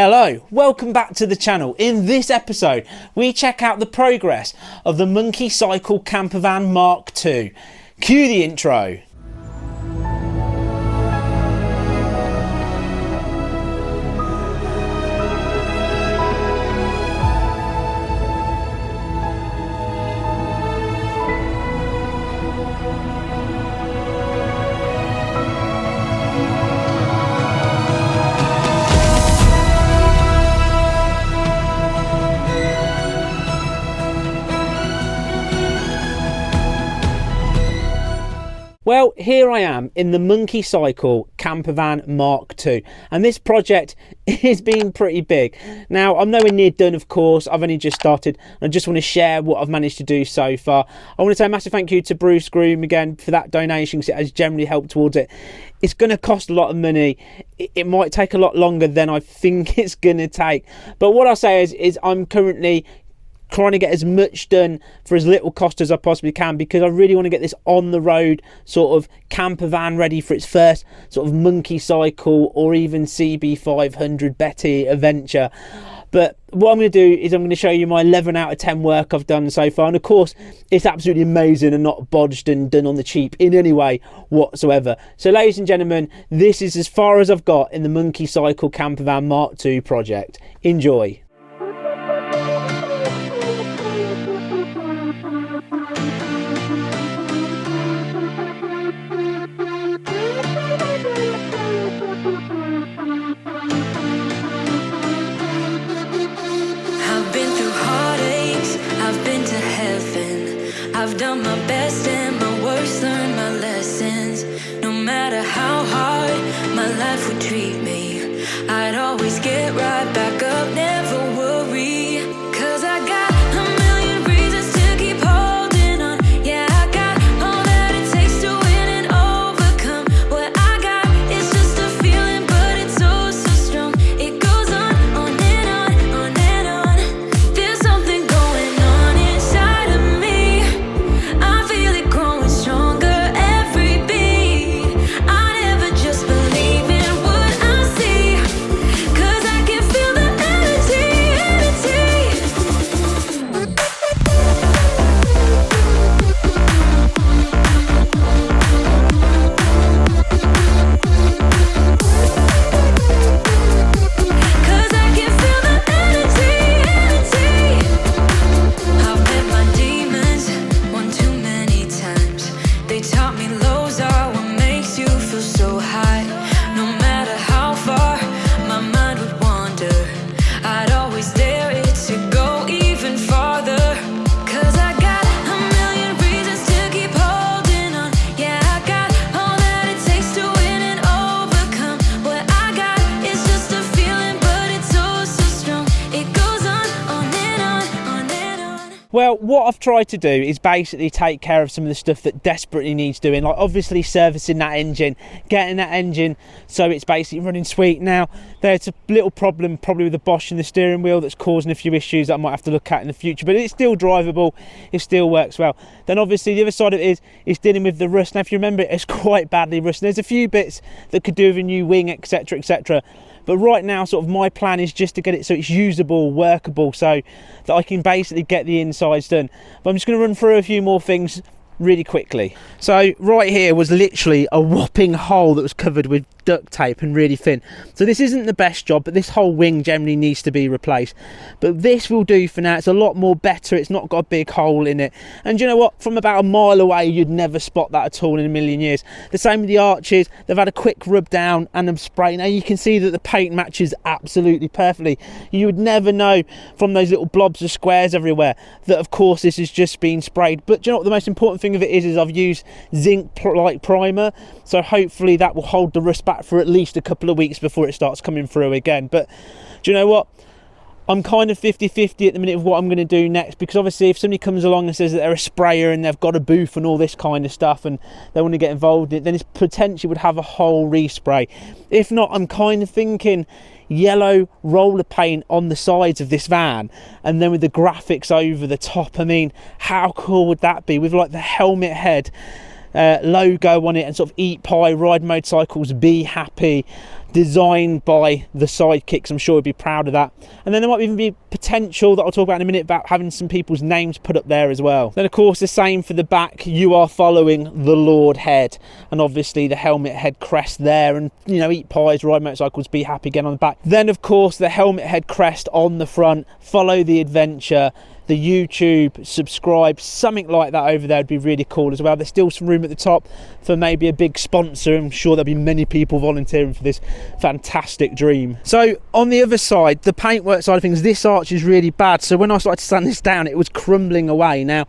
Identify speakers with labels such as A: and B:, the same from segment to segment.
A: Hello, welcome back to the channel. In this episode, we check out the progress of the Monkey Cycle Campervan Mark II. Cue the intro. Well, here I am in the Monkey Cycle Campervan Mark II, and this project is being pretty big. Now, I'm nowhere near done, of course. I've only just started, and I just want to share what I've managed to do so far. I want to say a massive thank you to Bruce Groom again for that donation, because it has generally helped towards it. It's going to cost a lot of money. It might take a lot longer than I think it's going to take. But what I'll say is I'm currently trying to get as much done for as little cost as I possibly can, because I really want to get this on the road sort of camper van ready for its first sort of monkey cycle or even CB500 Betty adventure. But what I'm going to do is I'm going to show you my 11 out of 10 work I've done so far, and of course it's absolutely amazing and not bodged and done on the cheap in any way whatsoever. So ladies and gentlemen, this is as far as I've got in the Monkey Cycle Campervan Mark II project. Enjoy.
B: I've done my best and my worst, learned my lessons. No matter how hard my life would treat me, I'd always get right back up, never worry. 'Cause I got a million reasons to keep holding on. Yeah, I got all that it takes to win and overcome. What I got is just a feeling, but it's oh so strong. It goes on and on, on and on. There's something going on inside of me. I feel it growing stronger every beat. I never just believe in what I see, 'cause I can feel the energy. Cause I can feel the energy. I've met my demons one too many times. They taught me lows are what makes you feel so high. No matter how far my mind would wander, I'd always dare it to go even farther. 'Cause I got a million reasons to keep holding on. Yeah, I got all that it takes to win and overcome. What I got is just a feeling, but it's oh so strong. It goes on and on and on.
A: Well, what I've tried to do is basically take care of some of the stuff that desperately needs doing, like obviously servicing that engine, getting that engine so it's basically running sweet. Now, there's a little problem probably with the Bosch and the steering wheel that's causing a few issues that I might have to look at in the future, but it's still drivable, it still works well. Then obviously the other side of it is dealing with the rust. Now, if you remember, it's quite badly rusted. There's a few bits that could do with a new wing, etc, etc. But right now, sort of my plan is just to get it so it's usable, workable, so that I can basically get the insides done. But I'm just going to run through a few more things really quickly. So right here was literally a whopping hole that was covered with duct tape and really thin. So this isn't the best job, but this whole wing generally needs to be replaced. But this will do for now. It's a lot more better. It's not got a big hole in it. And you know what? From about a mile away, you'd never spot that at all in a million years. The same with the arches. They've had a quick rub down and a spray. Now you can see that the paint matches absolutely perfectly. You would never know from those little blobs of squares everywhere that of course this has just been sprayed. But do you know what the most important thing of it is I've used zinc like primer, so hopefully that will hold the rust back for at least a couple of weeks before it starts coming through again. But do you know what? I'm kind of 50-50 at the minute of what I'm going to do next, because obviously if somebody comes along and says that they're a sprayer and they've got a booth and all this kind of stuff and they want to get involved in it, then it potentially would have a whole respray. If not, I'm kind of thinking yellow roller paint on the sides of this van and then with the graphics over the top. I mean, how cool would that be, with like the helmet head logo on it and sort of eat pie, ride motorcycles, be happy. designed by the sidekicks. I'm sure we'd be proud of that. And then there might even be potential that I'll talk about in a minute about having some people's names put up there as well. Then of course the same for the back, you are following the Lord head, and obviously the helmet head crest there, and you know, eat pies, ride motorcycles, be happy again on the back. Then of course the helmet head crest on the front, follow the adventure, the YouTube, subscribe, something like that over there would be really cool as well. There's still some room at the top for maybe a big sponsor. I'm sure there'll be many people volunteering for this fantastic dream. So on the other side, the paintwork side of things, this arch is really bad. So when I started to sand this down, it was crumbling away. Now,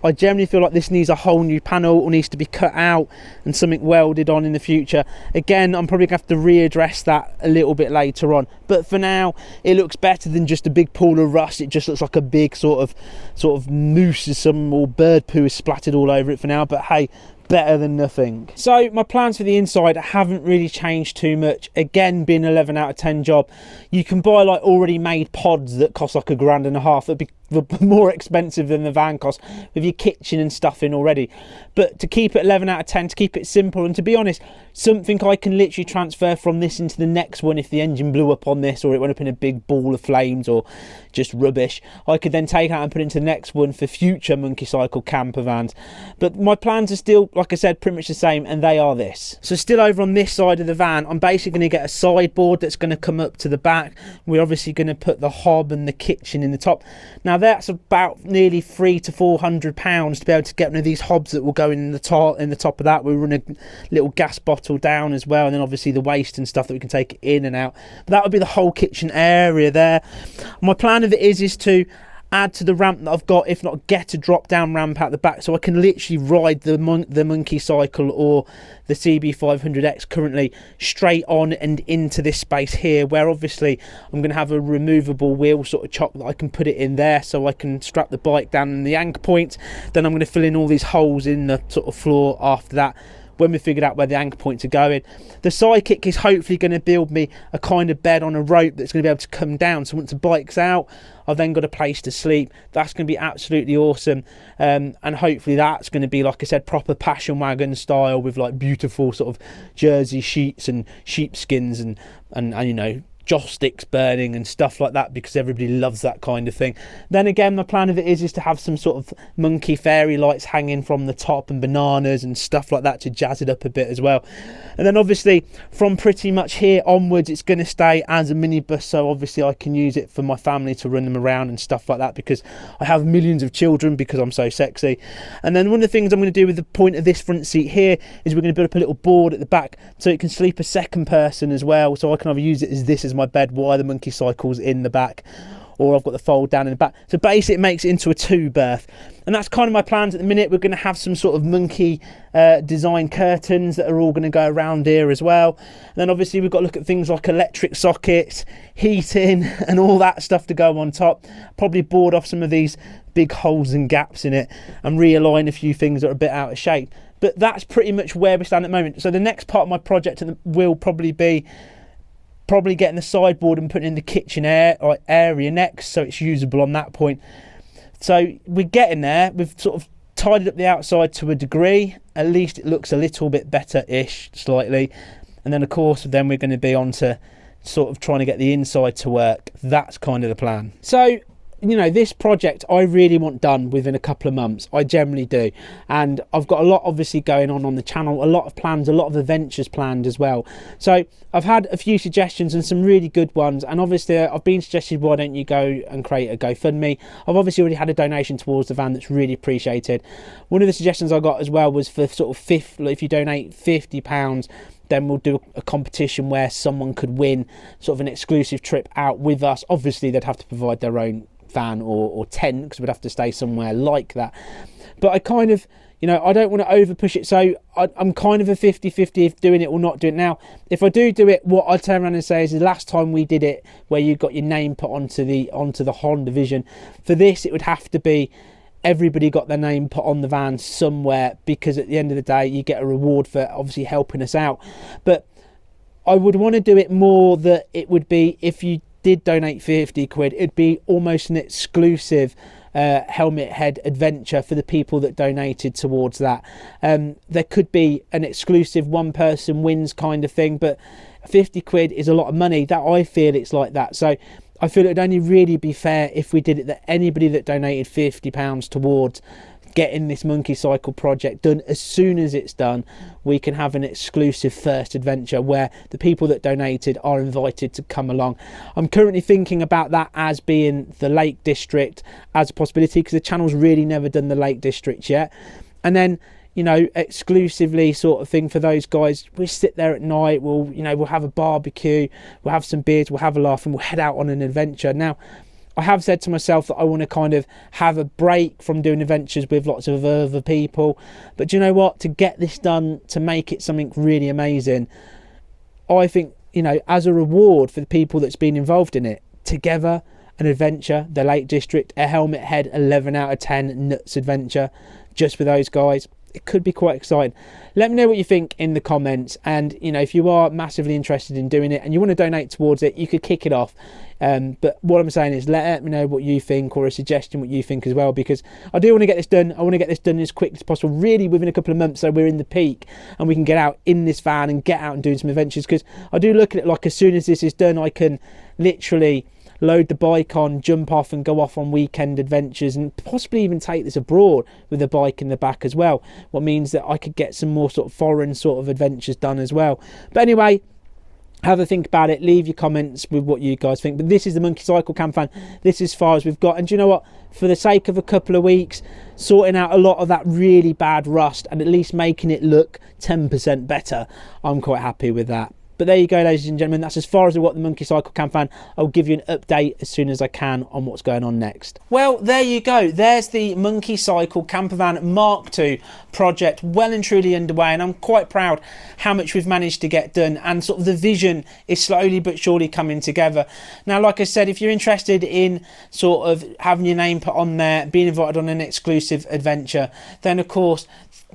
A: I generally feel like this needs a whole new panel, or needs to be cut out and something welded on in the future. Again, I'm probably gonna have to readdress that a little bit later on, but for now it looks better than just a big pool of rust. It just looks like a big sort of mousse, or some or bird poo is splattered all over it for now, but hey, better than nothing. So my plans for the inside haven't really changed too much. Again, being 11 out of 10 job, you can buy like already made pods that cost like £1.50. That'd be more expensive than the van cost, with your kitchen and stuff in already. But to keep it 11 out of 10, to keep it simple, and to be honest, something I can literally transfer from this into the next one. If the engine blew up on this, or it went up in a big ball of flames, or just rubbish, I could then take out and put into the next one for future monkey cycle camper vans. But my plans are still, like I said, pretty much the same, and they are this. So still over on this side of the van, I'm basically going to get a sideboard that's going to come up to the back. We're obviously going to put the hob and the kitchen in the top. Now that's about nearly £300 to £400 to be able to get one of these hobs that will go in the top of that. We run a little gas bottle down as well, and then obviously the waste and stuff that we can take in and out. But that would be the whole kitchen area there. My plan of it is to add to the ramp that I've got, if not get a drop down ramp out the back, so I can literally ride the monkey cycle or the CB500X currently straight on and into this space here, where obviously I'm going to have a removable wheel sort of chop that I can put it in there, so I can strap the bike down in the anchor point. Then I'm going to fill in all these holes in the sort of floor after that, when we figured out where the anchor points are going. The sidekick is hopefully going to build me a kind of bed on a rope that's going to be able to come down, so once the bike's out, I've then got a place to sleep. That's going to be absolutely awesome, and hopefully that's going to be, like I said, proper passion wagon style, with like beautiful sort of jersey sheets and sheepskins and you know, joss sticks burning and stuff like that, because everybody loves that kind of thing. Then again, my plan of it is to have some sort of monkey fairy lights hanging from the top, and bananas and stuff like that to jazz it up a bit as well. And then obviously from pretty much here onwards, it's going to stay as a minibus, so obviously I can use it for my family to run them around and stuff like that, because I have millions of children, because I'm so sexy. And then one of the things I'm going to do with the point of this front seat here is we're going to build up a little board at the back so it can sleep a second person as well, so I can either use it as this as my bed while the monkey cycle's in the back, or I've got the fold down in the back. So basically it makes it into a 2-berth, and that's kind of my plans at the minute. We're going to have some sort of monkey design curtains that are all going to go around here as well. And then obviously we've got to look at things like electric sockets, heating and all that stuff to go on top. Probably board off some of these big holes and gaps in it and realign a few things that are a bit out of shape. But that's pretty much where we stand at the moment. So the next part of my project will probably be getting the sideboard and putting in the kitchen area next, so it's usable on that point. So we're getting there. We've sort of tidied up the outside to a degree. At least it looks a little bit better-ish, slightly. And then of course then we're going to be on to sort of trying to get the inside to work. That's kind of the plan. So, you know, this project I really want done within a couple of months. I generally do, and I've got a lot obviously going on the channel, a lot of plans, a lot of adventures planned as well. So I've had a few suggestions and some really good ones, and obviously I've been suggested, why don't you go and create a GoFundMe. I've obviously already had a donation towards the van that's really appreciated. One of the suggestions I got as well was for sort of if you donate £50, then we'll do a competition where someone could win sort of an exclusive trip out with us. Obviously they'd have to provide their own van or tent, because we'd have to stay somewhere like that. But I kind of, you know, I don't want to over push it, so I'm kind of a 50-50 if doing it or not doing it. Now if I do it, what I turn around and say is, the last time we did it where you got your name put onto the Honda Vision, for this it would have to be everybody got their name put on the van somewhere, because at the end of the day you get a reward for obviously helping us out. But I would want to do it more that it would be, if you did donate 50 quid, it'd be almost an exclusive helmet head adventure for the people that donated towards that. There could be an exclusive one person wins kind of thing, but 50 quid is a lot of money. That I feel it's like that. So I feel it would only really be fair if we did it that anybody that donated £50 towards getting this monkey cycle project done, as soon as it's done, we can have an exclusive first adventure where the people that donated are invited to come along. I'm currently thinking about that as being the Lake District as a possibility, because the channel's really never done the Lake District yet. And then, you know, exclusively sort of thing for those guys. We sit there at night, we'll have a barbecue, we'll have some beers, we'll have a laugh, and we'll head out on an adventure. Now, I have said to myself that I want to kind of have a break from doing adventures with lots of other people. But do you know what? To get this done, to make it something really amazing, I think, you know, as a reward for the people that's been involved in it, together, an adventure, the Lake District, a helmet head 11 out of 10 nuts adventure, just for those guys. It could be quite exciting. Let me know what you think in the comments, and you know, if you are massively interested in doing it and you want to donate towards it, you could kick it off. But what I'm saying is, let me know what you think, or a suggestion what you think as well, because I do want to get this done. I want to get this done as quick as possible, really within a couple of months, so we're in the peak and we can get out in this van and get out and do some adventures. Because I do look at it like, as soon as this is done, I can literally load the bike on, jump off and go off on weekend adventures, and possibly even take this abroad with a bike in the back as well. What means that I could get some more sort of foreign sort of adventures done as well. But anyway, have a think about it, leave your comments with what you guys think. But this is the Monkey Cycle Campervan. This is as far as we've got, and do you know what, for the sake of a couple of weeks, sorting out a lot of that really bad rust and at least making it look 10% better, I'm quite happy with that. But there you go, ladies and gentlemen, that's as far as we got the Monkey Cycle Campervan. I'll give you an update as soon as I can on what's going on next. Well, there you go. There's the Monkey Cycle Campervan Mark II project, well and truly underway, and I'm quite proud how much we've managed to get done, and sort of the vision is slowly but surely coming together. Now, like I said, if you're interested in sort of having your name put on there, being invited on an exclusive adventure, then of course,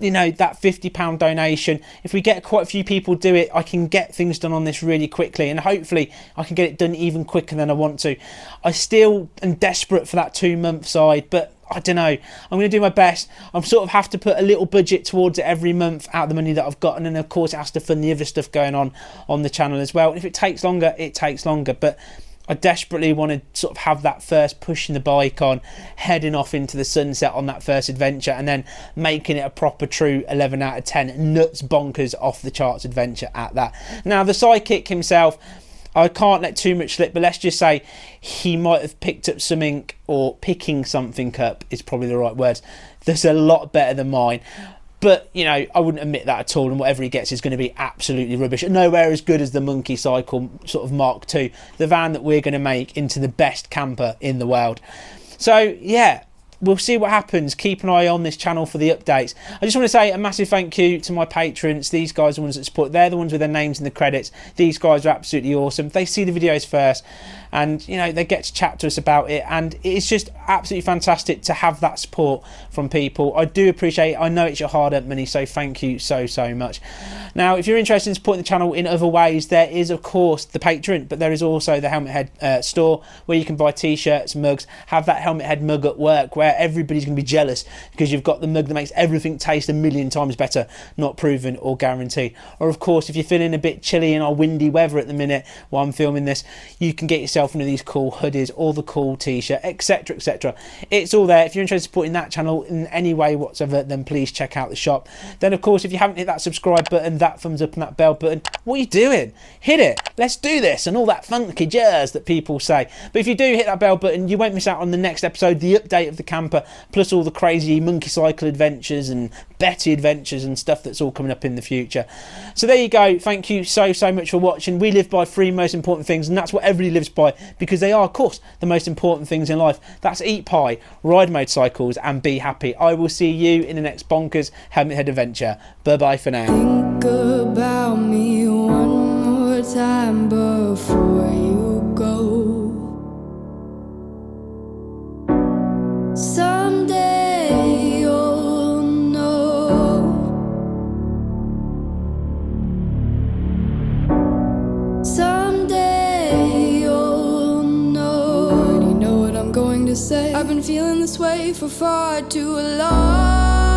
A: you know, that £50 donation, if we get quite a few people do it, I can get things done on this really quickly, and hopefully I can get it done even quicker than I want to. I still am desperate for that 2-month side, but I don't know, I'm going to do my best. I sort of have to put a little budget towards it every month out of the money that I've got, and then of course it has to fund the other stuff going on the channel as well. And if it takes longer, it takes longer, but I desperately want to sort of have that first pushing the bike on, heading off into the sunset on that first adventure, and then making it a proper true 11 out of 10 nuts bonkers off the charts adventure at that. Now, the sidekick himself, I can't let too much slip, but let's just say he might have picked up something, or picking something up is probably the right words, that's a lot better than mine. But, you know, I wouldn't admit that at all, and whatever he gets is going to be absolutely rubbish. Nowhere as good as the Monkey Cycle sort of Mark II, the van that we're going to make into the best camper in the world. So, yeah, we'll see what happens. Keep an eye on this channel for the updates. I just want to say a massive thank you to my patrons. These guys are the ones that support. They're the ones with their names in the credits. These guys are absolutely awesome. They see the videos first, and you know, they get to chat to us about it, and it's just absolutely fantastic to have that support from people. I do appreciate it. I know it's your hard-earned money, so thank you so much. Now, if you're interested in supporting the channel in other ways, there is of course the Patreon, but there is also the Helmet Head store, where you can buy t-shirts, mugs, have that Helmet Head mug at work, where everybody's going to be jealous because you've got the mug that makes everything taste a million times better, not proven or guaranteed. Or of course, if you're feeling a bit chilly in our windy weather at the minute while I'm filming this, you can get yourself one of these cool hoodies or the cool t-shirt, etc, etc. It's all there. If you're interested in supporting that channel in any way whatsoever, then please check out the shop. Then of course, if you haven't hit that subscribe button, that thumbs up and that bell button, what are you doing? Hit it, let's do this, and all that funky jazz that people say. But if you do hit that bell button, you won't miss out on the next episode, the update of the camper, plus all the crazy Monkey Cycle adventures and Betty adventures and stuff that's all coming up in the future. So there you go. Thank you so much for watching. We live by 3 most important things, and that's what everybody lives by, because they are of course the most important things in life. That's eat pie, ride motorcycles, and be happy. I will see you in the next bonkers Helmet Head adventure. Bye bye for now.
B: Think about me one more time before you go. Someday you'll know. Someday you'll know. You know what I'm going to say. I've been feeling this way for far too long.